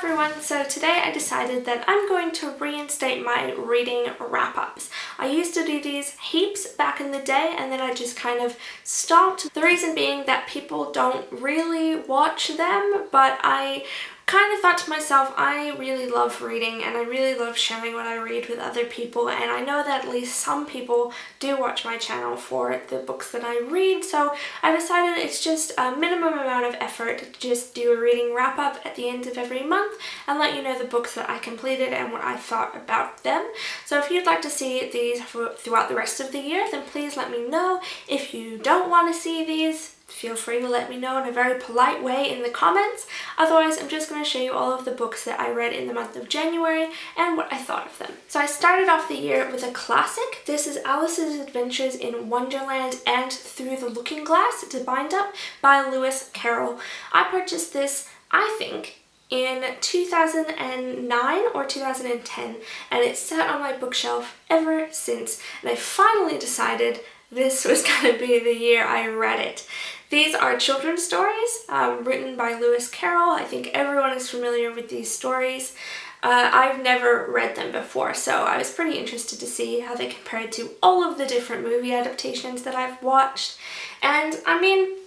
everyone, so today I decided that I'm going to reinstate my reading wrap-ups. I used to do these heaps back in the day and then I just kind of stopped. The reason being that people don't really watch them, but I kind of thought to myself, I really love reading and I really love sharing what I read with other people, and I know that at least some people do watch my channel for the books that I read, so I decided it's just a minimum amount of effort to just do a reading wrap up at the end of every month and let you know the books that I completed and what I thought about them. So if you'd like to see these throughout the rest of the year, then please let me know. If you don't want to see these, feel free to let me know in a very polite way in the comments. Otherwise, I'm just going to show you all of the books that I read in the month of January and what I thought of them. So I started off the year with a classic. This is Alice's Adventures in Wonderland and Through the Looking Glass. It's a bind-up by Lewis Carroll. I purchased this, I think, in 2009 or 2010, and it's sat on my bookshelf ever since, and I finally decided this was going to be the year I read it. These are children's stories written by Lewis Carroll. I think everyone is familiar with these stories. I've never read them before, so I was pretty interested to see how they compared to all of the different movie adaptations that I've watched. And I mean,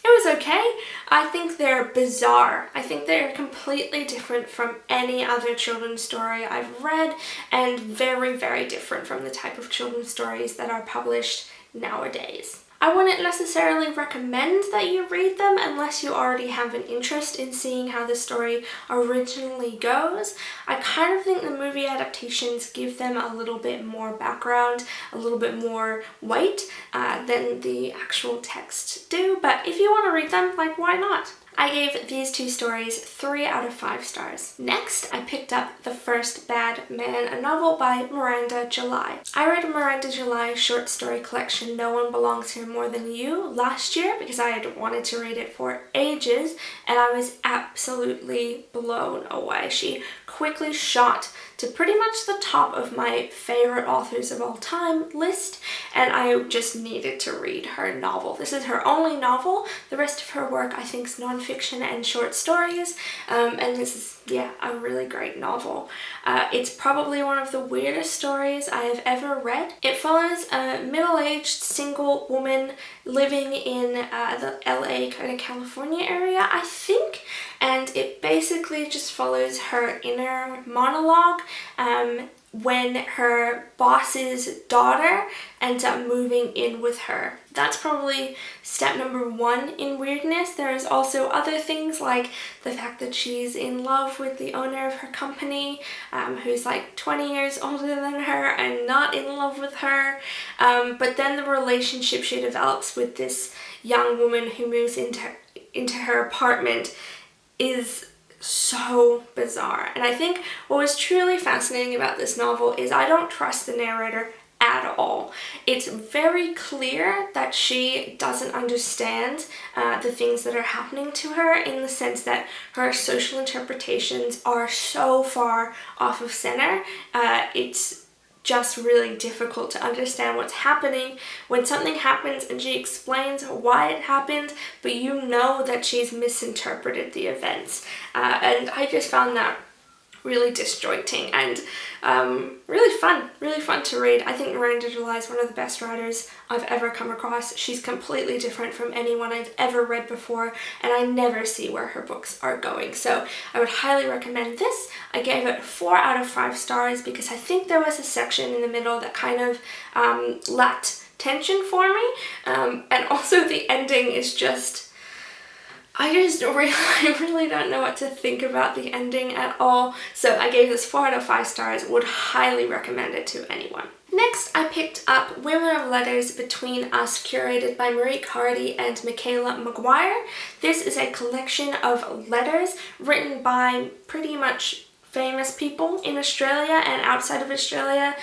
it was okay. I think they're bizarre. I think they're completely different from any other children's story I've read, and very, very different from the type of children's stories that are published nowadays. I wouldn't necessarily recommend that you read them unless you already have an interest in seeing how the story originally goes. I kind of think the movie adaptations give them a little bit more background, a little bit more weight than the actual text do, but if you want to read them, like, why not? I gave these two stories 3 out of 5 stars. Next, I picked up The First Bad Man, a novel by Miranda July. I read Miranda July's short story collection No One Belongs Here More Than You last year because I had wanted to read it for ages, and I was absolutely blown away. She quickly shot to pretty much the top of my favorite authors of all time list, and I just needed to read her novel. This is her only novel. The rest of her work I think is non-fiction and short stories, and this is, yeah, a really great novel. It's probably one of the weirdest stories I have ever read. It follows a middle-aged single woman living in the LA kind of California area, I think, and it basically just follows her inner monologue when her boss's daughter ends up moving in with her. That's probably step number 1 in weirdness. There is also other things like the fact that she's in love with the owner of her company, who's like 20 years older than her and not in love with her. But then the relationship she develops with this young woman who moves into her apartment is so bizarre. And I think what was truly fascinating about this novel is I don't trust the narrator at all. It's very clear that she doesn't understand the things that are happening to her, in the sense that her social interpretations are so far off of center. It's just really difficult to understand what's happening when something happens and she explains why it happened, but you know that she's misinterpreted the events. And I just found that really disjointing and really fun to read. I think Miranda July is one of the best writers I've ever come across. She's completely different from anyone I've ever read before, and I never see where her books are going. So I would highly recommend this. I gave it 4 out of 5 stars because I think there was a section in the middle that kind of lacked tension for me, and also the ending is just, I really don't know what to think about the ending at all. So I gave this 4 out of 5 stars, would highly recommend it to anyone. Next, I picked up Women of Letters Between Us, curated by Marieke and Michaela McGuire. This is a collection of letters written by pretty much famous people in Australia and outside of Australia.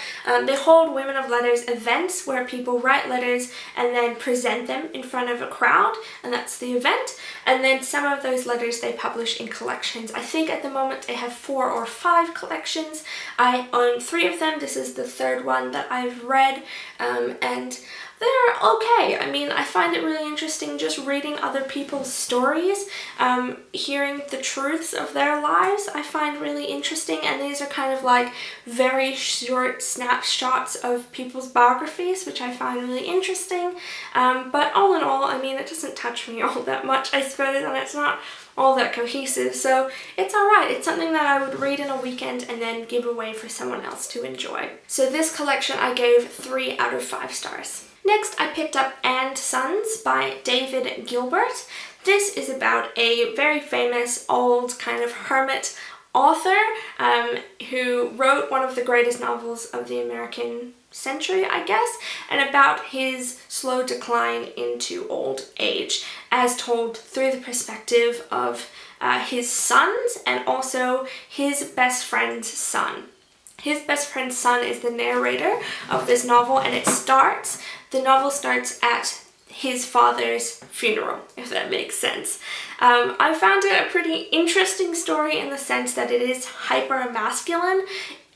They hold Women of Letters events where people write letters and then present them in front of a crowd, and that's the event. And then some of those letters they publish in collections. I think at the moment they have 4 or 5 collections. I own 3 of them. This is the 3rd one that I've read, and they're okay. I mean, I find it really interesting just reading other people's stories, hearing the truths of their lives I find really interesting, and these are kind of like very short snapshots of people's biographies, which I find really interesting. But all in all, I mean, it doesn't touch me all that much, I suppose, and it's not all that cohesive, so it's alright. It's something that I would read in a weekend and then give away for someone else to enjoy. So this collection I gave 3 out of 5 stars. Next, I picked up And Sons by David Gilbert. This is about a very famous old kind of hermit author who wrote one of the greatest novels of the American century, I guess, and about his slow decline into old age, as told through the perspective of his sons and also his best friend's son. His best friend's son is the narrator of this novel, and the novel starts at his father's funeral, if that makes sense. I found it a pretty interesting story in the sense that it is hyper-masculine,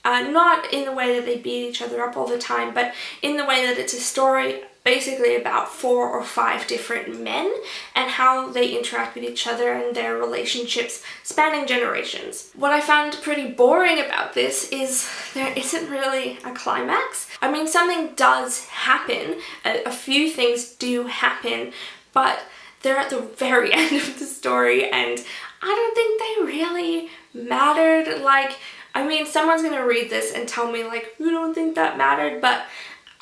not in the way that they beat each other up all the time, but in the way that it's a story basically about 4 or 5 different men and how they interact with each other and their relationships spanning generations. What I found pretty boring about this is there isn't really a climax. I mean, something does happen, a few things do happen, but they're at the very end of the story, and I don't think they really mattered. Like, I mean, someone's gonna read this and tell me, like, you don't think that mattered, but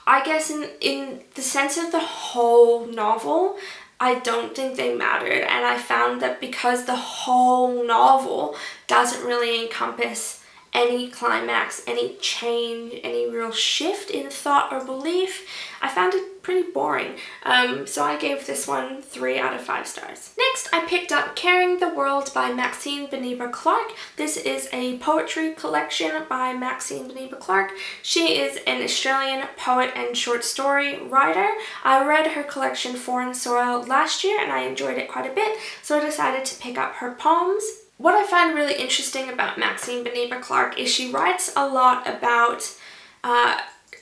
I guess in the sense of the whole novel, I don't think they mattered, and I found that because the whole novel doesn't really encompass any climax, any change, any real shift in thought or belief, I found it pretty boring. So I gave this one 3 out of 5 stars. Next, I picked up Carrying the World by Maxine Beneba Clarke. This is a poetry collection by Maxine Beneba Clarke. She is an Australian poet and short story writer. I read her collection Foreign Soil last year and I enjoyed it quite a bit, so I decided to pick up her poems. What I find really interesting about Maxine Beneba Clarke is she writes a lot about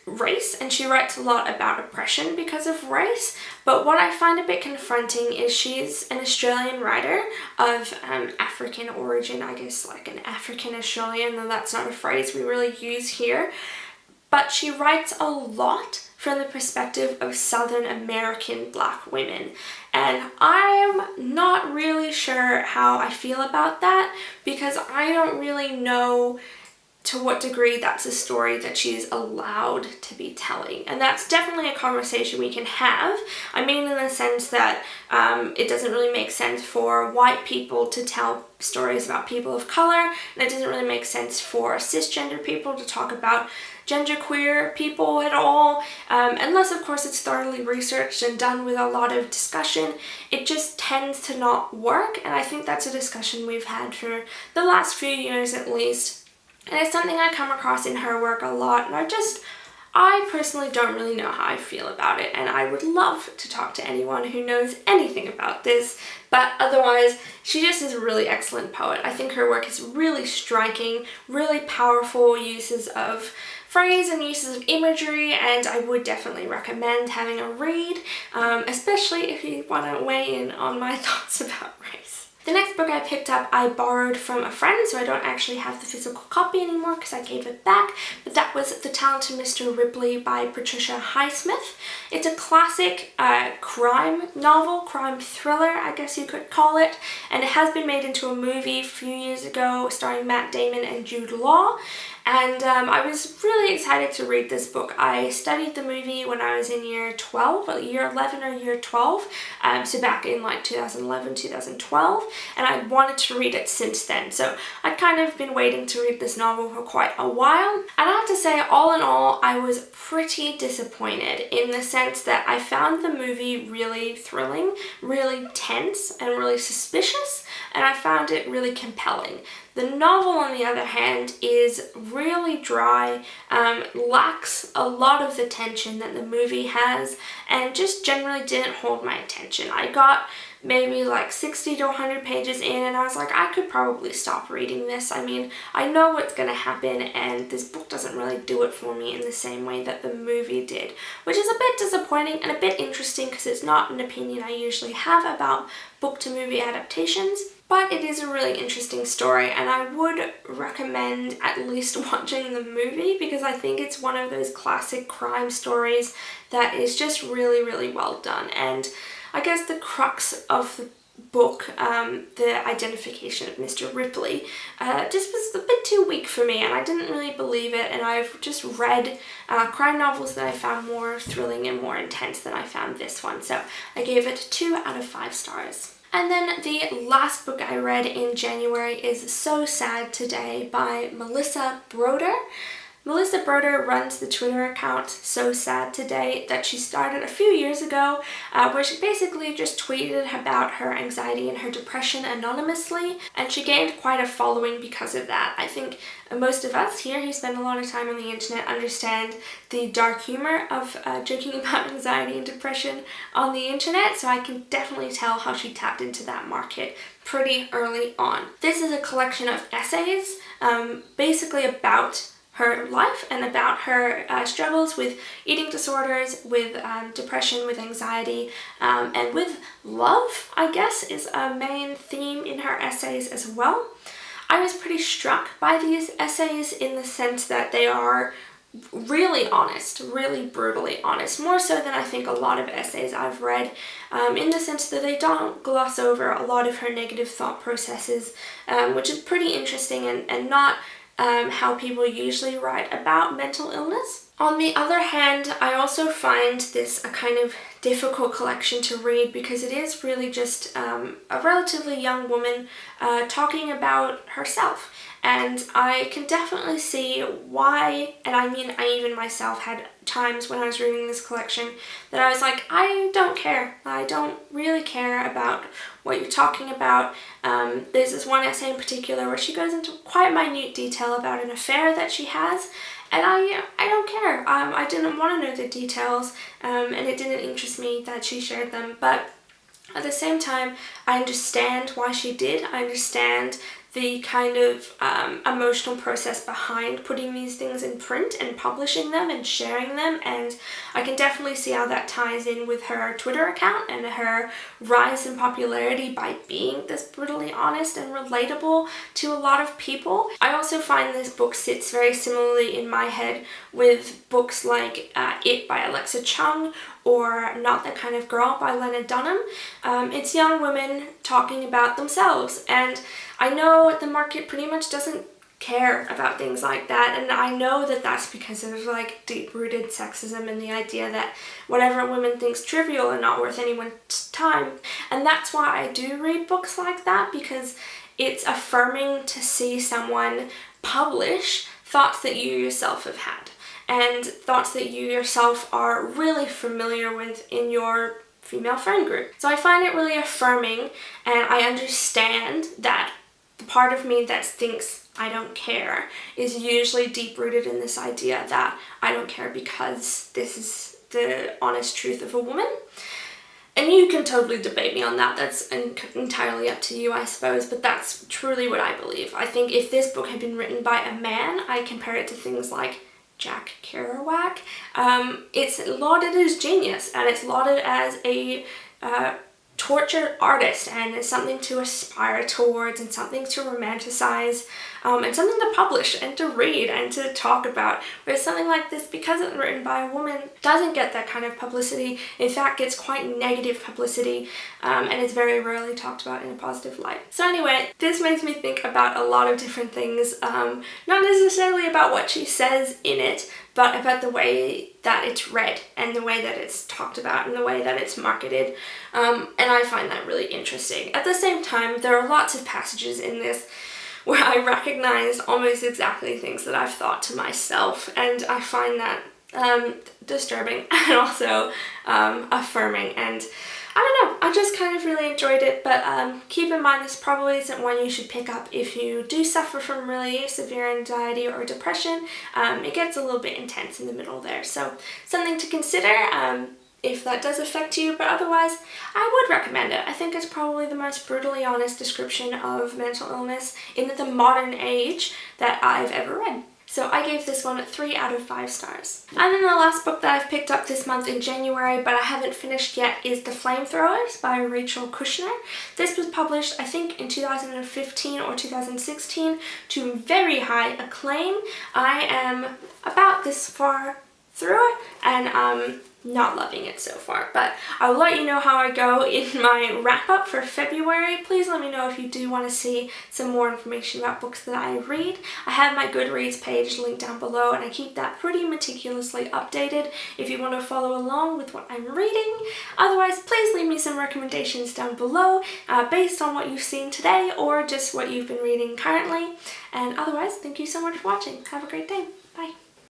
race, and she writes a lot about oppression because of race, but what I find a bit confronting is she's an Australian writer of African origin, I guess like an African Australian, though that's not a phrase we really use here, but she writes a lot from the perspective of Southern American Black women, and I'm not really sure how I feel about that because I don't really know to what degree that's a story that she's allowed to be telling. And that's definitely a conversation we can have. I mean, in the sense that it doesn't really make sense for white people to tell stories about people of color, and it doesn't really make sense for cisgender people to talk about genderqueer people at all, unless of course it's thoroughly researched and done with a lot of discussion. It just tends to not work, and I think that's a discussion we've had for the last few years at least. And it's something I come across in her work a lot, and I personally don't really know how I feel about it, and I would love to talk to anyone who knows anything about this, but otherwise, she just is a really excellent poet. I think her work is really striking, really powerful uses of phrase and uses of imagery, and I would definitely recommend having a read, especially if you want to weigh in on my thoughts about race. The next book I picked up I borrowed from a friend, so I don't actually have the physical copy anymore because I gave it back, but that was The Talented Mr. Ripley by Patricia Highsmith. It's a classic crime novel, crime thriller, I guess you could call it, and it has been made into a movie a few years ago starring Matt Damon and Jude Law. And I was really excited to read this book. I studied the movie when I was in year 12, year 11 or year 12, so back in like 2011, 2012, and I wanted to read it since then. So I'd kind of been waiting to read this novel for quite a while. And I have to say, all in all, I was pretty disappointed in the sense that I found the movie really thrilling, really tense, and really suspicious, and I found it really compelling. The novel, on the other hand, is really dry, lacks a lot of the tension that the movie has, and just generally didn't hold my attention. I got maybe like 60 to 100 pages in, and I was like, I could probably stop reading this. I mean, I know what's going to happen, and this book doesn't really do it for me in the same way that the movie did, which is a bit disappointing and a bit interesting because it's not an opinion I usually have about book to movie adaptations. But it is a really interesting story, and I would recommend at least watching the movie because I think it's one of those classic crime stories that is just really, really well done. And I guess the crux of the book, the identification of Mr. Ripley, just was a bit too weak for me, and I didn't really believe it. And I've just read crime novels that I found more thrilling and more intense than I found this one, so I gave it 2 out of 5 stars. And then the last book I read in January is So Sad Today by Melissa Broder. Melissa Broder runs the Twitter account So Sad Today that she started a few years ago, where she basically just tweeted about her anxiety and her depression anonymously, and she gained quite a following because of that. I think most of us here who spend a lot of time on the internet understand the dark humor of joking about anxiety and depression on the internet, so I can definitely tell how she tapped into that market pretty early on. This is a collection of essays basically about her life and about her struggles with eating disorders, with depression, with anxiety, and with love, I guess, is a main theme in her essays as well. I was pretty struck by these essays in the sense that they are really honest, really brutally honest, more so than I think a lot of essays I've read, in the sense that they don't gloss over a lot of her negative thought processes, which is pretty interesting and not how people usually write about mental illness. On the other hand, I also find this a kind of difficult collection to read because it is really just a relatively young woman talking about herself. And I can definitely see why, and I mean, I even myself had times when I was reading this collection that I was like, I don't care. I don't really care about what you're talking about. There's this one essay in particular where she goes into quite minute detail about an affair that she has, and I don't care. I didn't want to know the details, and it didn't interest me that she shared them, but at the same time, I understand why she did. I understand the kind of emotional process behind putting these things in print and publishing them and sharing them, and I can definitely see how that ties in with her Twitter account and her rise in popularity by being this brutally honest and relatable to a lot of people. I also find this book sits very similarly in my head with books like It by Alexa Chung or Not That Kind of Girl by Lena Dunham. It's young women talking about themselves, and I know the market pretty much doesn't care about things like that, and I know that that's because of like deep-rooted sexism and the idea that whatever a woman thinks trivial and not worth anyone's time. And that's why I do read books like that, because it's affirming to see someone publish thoughts that you yourself have had and thoughts that you yourself are really familiar with in your female friend group. So I find it really affirming, and I understand that the part of me that thinks I don't care is usually deep-rooted in this idea that I don't care because this is the honest truth of a woman. And you can totally debate me on that. That's entirely up to you, I suppose, but that's truly what I believe. I think if this book had been written by a man, I'd compare it to things like Jack Kerouac. It's lauded as genius, and it's lauded as a tortured artist, and it's something to aspire towards and something to romanticize, and something to publish and to read and to talk about. Whereas something like this, because it's written by a woman, doesn't get that kind of publicity. In fact, gets quite negative publicity, and it's very rarely talked about in a positive light. So anyway, this makes me think about a lot of different things, not necessarily about what she says in it, but about the way that it's read and the way that it's talked about and the way that it's marketed, and I find that really interesting. At the same time, there are lots of passages in this where I recognize almost exactly things that I've thought to myself, and I find that disturbing and also affirming, and I don't know, I just kind of really enjoyed it, but keep in mind this probably isn't one you should pick up if you do suffer from really severe anxiety or depression. It gets a little bit intense in the middle there, so something to consider. if that does affect you, but otherwise I would recommend it. I think it's probably the most brutally honest description of mental illness in the modern age that I've ever read. So I gave this one 3 out of 5 stars. And then the last book that I've picked up this month in January, but I haven't finished yet, is The Flamethrowers by Rachel Kushner. This was published, I think, in 2015 or 2016 to very high acclaim. I am about this far through it, and I'm not loving it so far, but I will let you know how I go in my wrap up for February. Please let me know if you do want to see some more information about books that I read. I have my Goodreads page linked down below, and I keep that pretty meticulously updated if you want to follow along with what I'm reading. Otherwise, please leave me some recommendations down below based on what you've seen today or just what you've been reading currently. And otherwise, thank you so much for watching. Have a great day.